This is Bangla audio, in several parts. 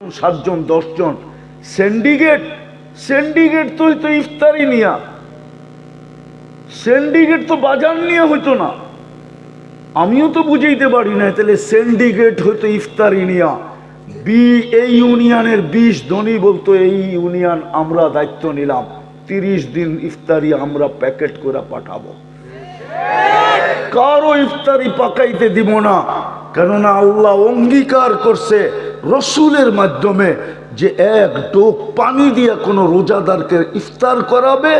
7 জন 10 জন সিন্ডিকেট তো ইফতারি নিয়া, সিন্ডিকেট তো বাজার নিয়ে হইতো না। আমিও তো বুঝাইতে পারি না, তাহলে সিন্ডিকেট হইতো ইফতারি নিয়া। এই ইউনিয়নের 20 ধনী বলতো এই ইউনিয়ন আমরা দায়িত্ব নিলাম, 30 দিন ইফতারি আমরা প্যাকেট করে পাঠাবো, কারো ইফতারি পাকাইতে দিব না। কেননা আল্লাহ অঙ্গীকার করছে রসুলের মাধ্যমে যে এক ডোক পানি দিয়ে কোনো রোজাদারকে ইফতার করাবে,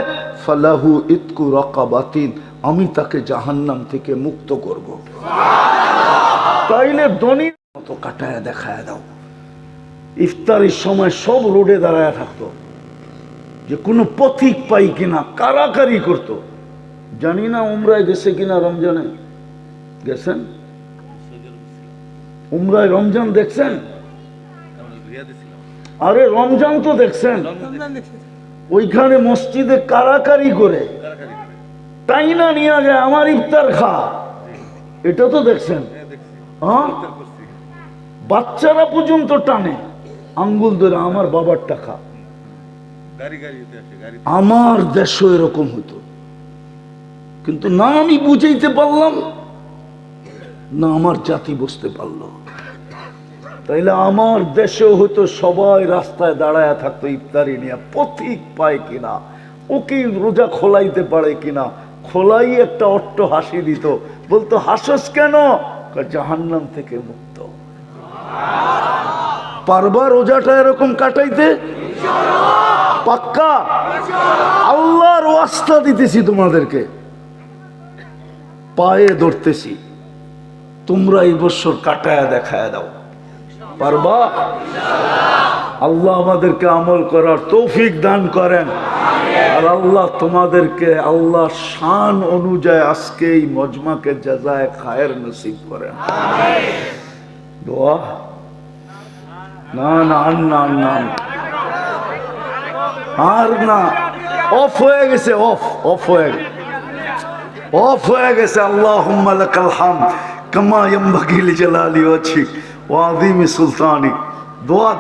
ফালাহু ইতকু রাকাবাতিন, আমি তাকে জাহান্নাম থেকে মুক্ত করব। তাইলে ধনী মতো কাটায় দেখায় দাও। ইফতারির সময় সব রোডে দাঁড়ায় থাকতো, যে কোনো পথিক পাই কিনা কারাকারি করত। জানি না উমরায় গেছে কিনা, রমজানে গেছেন? উমরায় রমজান দেখছেন? আরে রমজান তো দেখছেন, ওইখানে মসজিদে কারাকারি করে তাই না নিয়ে যায় আমার ইফতার খা, এটা তো দেখছেন। হ্যাঁ, বাচ্চারা পর্যন্ত টানে আঙ্গুল ধরে আমার বাবার টাকা। আমার দেশও এরকম হতো, কিন্তু না আমি বুঝাইতে পারলাম না আমার জাতি বুঝতে পারলো। তাইলে আমার দেশেও হয়তো সবাই রাস্তায় দাঁড়ায় থাকতো ইফতারি নিয়ে, পথিক পায় কিনা, ওকে রোজা খোলাইতে পারে কিনা, খোলাই একটা অট্ট হাসি দিত, বলতো হাসস কেন? জাহান্নাম থেকে মুক্ত। পারবা রোজাটা এরকম কাটাইতে? পাক্কা? আল্লাহর ওয়াস্তা দিতেছি তোমাদেরকে, পায়ে ধরতেছি, তোমরা এই বছর কাটায়া দেখায় দাও। পারবা? আল্লাহ আমাদেরকে আমল করার তৌফিক দান করেন। আর আল্লাহ তোমাদেরকে আল্লাহ শান অনুযায়ী আজকে এই মজমাকে জাযায়ে খায়ের নসিব করেন। দোয়া না না না না আর না, অফ হয়ে গেছে, অফ হয়ে গেছে। আল্লাহুম্মা লাকাল হামদ কামা ইয়ানবাগি লিজালালি ওয়াজহিক ওয়া আযীমি সুলতানি। দোয়া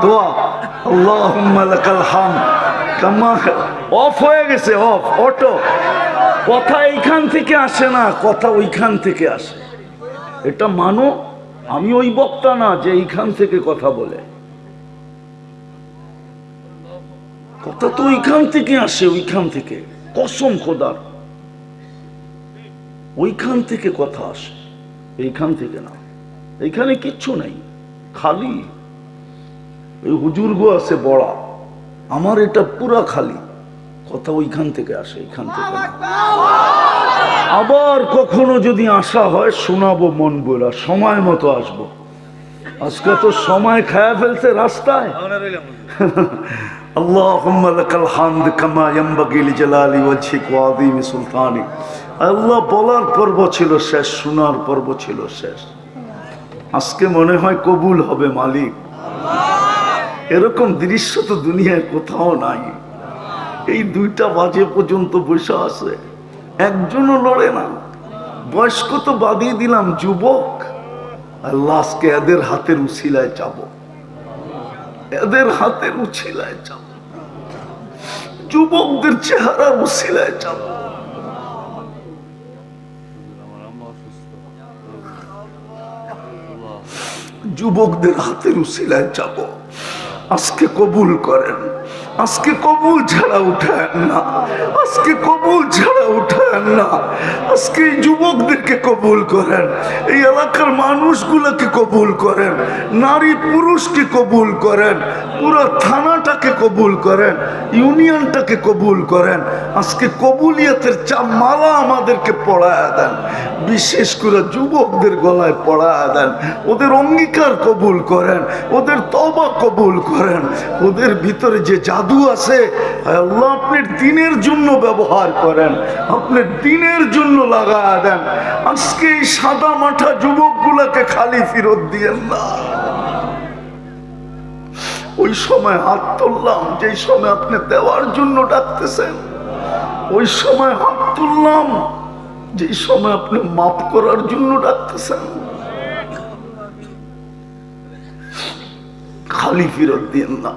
আল্লাহুম্মা লাকাল হামদ কামা। অফ হয়ে গেছে, অটো। কথা এইখান থেকে আসে না, কথা ওইখান থেকে আসে। এটা মানো, আমি ওই বক্তা না যে এইখান থেকে কথা বলে, কথা তো ওইখান থেকে আসে, ওইখান থেকে, কসম খোদার ওইখান থেকে কথা আসে, এইখান থেকে না। এইখানে কিচ্ছু নাই, খালি ওই হুজুরগো আছে বড়া, আমার এটা পুরা খালি। কথা ওইখান থেকে আসে, এইখান থেকে না। আবার কখনো যদি আসা হয় শোনাবো মন বলা, সময় মতো আসবো। আজকে তো সময় খায়া ফেলছে রাস্তায়। আল্লাহুম্মা লাকাল হামদ কামা ইয়ানবাগি লিজালালি ওয়াজহিক ওয়া আযীমি সুলতানি। আল্লাহ বলার পর্ব ছিল শেষ, শোনার পর্ব ছিল শেষ। আজকে মনে হয় কবুল হবে মালিক। এরকম দৃশ্য তো দুনিয়ায় কোথাও নাই। এই 2টা বাজে পর্যন্ত বসে আছে, একজনও লড়ে না। বয়স্ক তো বাদিয়ে দিলাম, যুবক আল্লাহ আজকে এদের হাতের উছিলায় চাবো, এদের হাতের উছিলায় চাবো, যুবকদের চেহারা উছিলায় চাবো। যুবকদের হাতের উছিলায় চাবো। আজকে কবুল করেন, আজকে কবুল ছাড়া উঠায়েন না, আজকে কবুল ছাড়া উঠায়েন না। আজকে এই যুবকদেরকে কবুল করেন, এই এলাকার মানুষগুলোকে কবুল করেন, নারী পুরুষকে কবুল করেন, পুরো থানাটাকে কবুল করেন, ইউনিয়নটাকে কবুল করেন। আজকে কবুলিয়তের মালা আমাদেরকে পড়ায়া দেন, বিশেষ করে যুবকদের গলায় পড়ায়া দেন। ওদের অঙ্গীকার কবুল করেন, ওদের তওবা কবুল করেন। ওদের ভিতরে যে জাদু আছে আল্লাহ আপনি দ্বীনের জন্য ব্যবহার করেন, আপনি দ্বীনের জন্য লাগায়া দেন। আজকে এই সাদা মাঠা যুবকগুলোকে খালি ফেরত দিয়েন না। ওই সময় হাত তুললাম যেই সময় আপনি দেওয়ার জন্য ডাকতেছেন, ওই সময় হাত তুললাম যেই সময় আপনি মাফ করার জন্য ডাকতেছেন। খালি ফেরত দিয়েন না,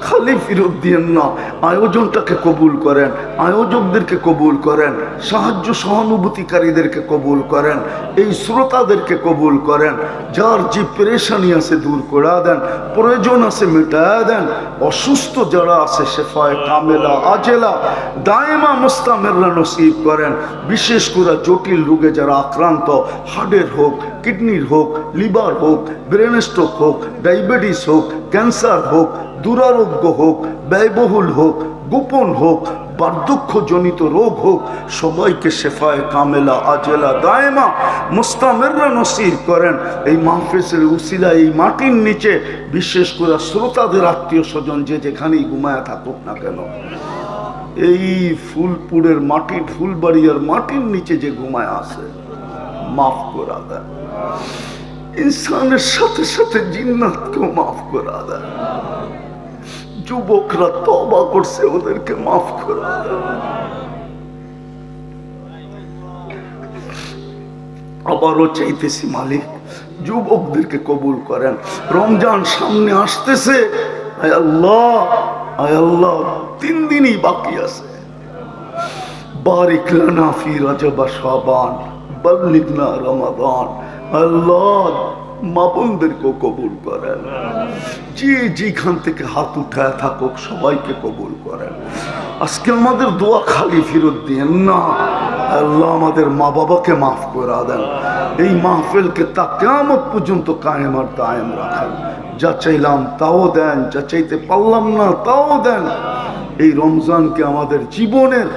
খালি ফেরত দিয়েন না। আয়োজনটাকে কবুল করেন, আয়োজকদেরকে কবুল করেন, সাহায্য সহানুভূতিকারীদেরকে কবুল করেন, এই শ্রোতাদেরকে কবুল করেন। যার যে পেরেশানি আছে দূর করে দেন, প্রয়োজন আছে মেটায় দেন। অসুস্থ যারা আছে শেফায়ে কামেলা আজেলা দায়েমা মুস্তামেররা নসিব করেন। বিশেষ করে জটিল রোগে যারা আক্রান্ত, হার্টের হোক, কিডনির হোক, লিভার হোক, ব্রেন স্ট্রোক হোক, ডায়াবেটিস হোক, ক্যান্সার হোক, দুরারোগ্য হোক, ব্যয়বহুল হোক, গোপন হোক, বার্ধক্যজনিত রোগ হোক, সবাইকে শেফায়ে কামেলা আজেলা দায়েমা মুস্তামেররা নসিব করেন। এই মাহফিলের উসিলা এই মাটির নিচে বিশেষ করে শ্রোতাদের আত্মীয় স্বজন যে যেখানেই ঘুমায় থাকুক না কেন, এই ফুলপুরের মাটির ফুলবাড়িয়ার মাটির নিচে যে ঘুমায় আছে, মাফ করা দেন। ইনসানের সাথে সাথে জিন্নাতকেও মাফ করা দেন। যুবকরা তওবা করছে, ওদেরকে মাফ করা দেন। আবারও চাইতেছি মালিক, যুবকদেরকে কবুল করেন। রমজান সামনে আসতেছে, আয় আল্লাহ, আয় আল্লাহ, 3 দিনই বাকি আছে। বারিক লানা ফি রজব শাবান বাল্লিগনা রমাদান। আল্লাহ, মা বোনদেরকেও কবুল করেন। যে যেখান থেকে হাত উঠায় থাকুক সবাইকে কবুল করেন। আজকে আমাদের দোয়া খালি ফেরত দিয়েন না। আল্লাহ, আমাদের মা বাবাকে মাফ করে দেন। এই মাহফিলকে তা কিয়ামত পর্যন্ত কায়েম আর দায়েম রাখেন। যা চাইলাম তাও দেন, যা চাইতে পারলাম না তাও দেন। এই রমজানকে আমাদের জীবনের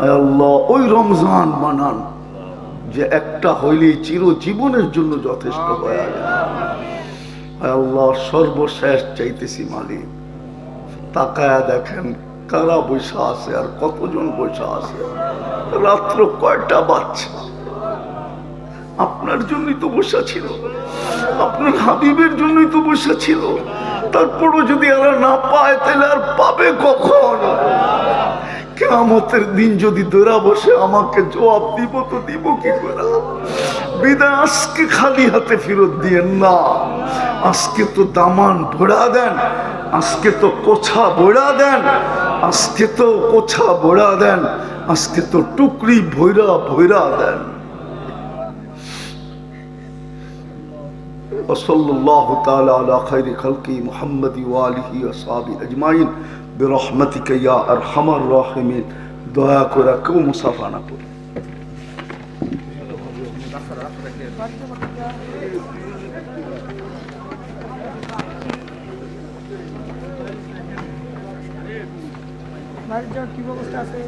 আয় আল্লাহ ওই রমজান বানান যে একটা হইলেই চিরজীবনের জন্য যথেষ্ট হয়ে যায়। আয় আল্লাহ, সর্বশেষ চাইতেছি মালিক, তাকায়া দেখেন কারা বৈশা আছে আর কতজন বৈশা আছে। রাত্র কয়টা বাজছে? আপনার জন্যই তো বসা ছিল, আপনার হাবিবের জন্যই তো বসা ছিল। তারপরও যদি এরা না পায় তাহলে আর পাবে কখন? কিয়ামতের দিন যদি ধরা বসে আমাকে জবাব দিব তো দিব কি করে? বিদায় আজকে খালি হাতে ফেরত দিয়েন না। আজকে তো দামান ভরা দেন, আজকে তো কোছা ভরা দেন, আজকে তো কোছা ভরা দেন, আজকে তো টুকরি ভৈরা ভৈরা দেন। ওয়াসাল্লাল্লাহু তাআলা আলা খায়রি খালকি মুহাম্মাদি ওয়া আলিহি ওয়া সাহবিহি আজমাইন বিরহমাতিকা ইয়া আরহামার রাহিমিন। দয়া করে কেউ মুসাফা না করে। কি ব্যবস্থা আছে?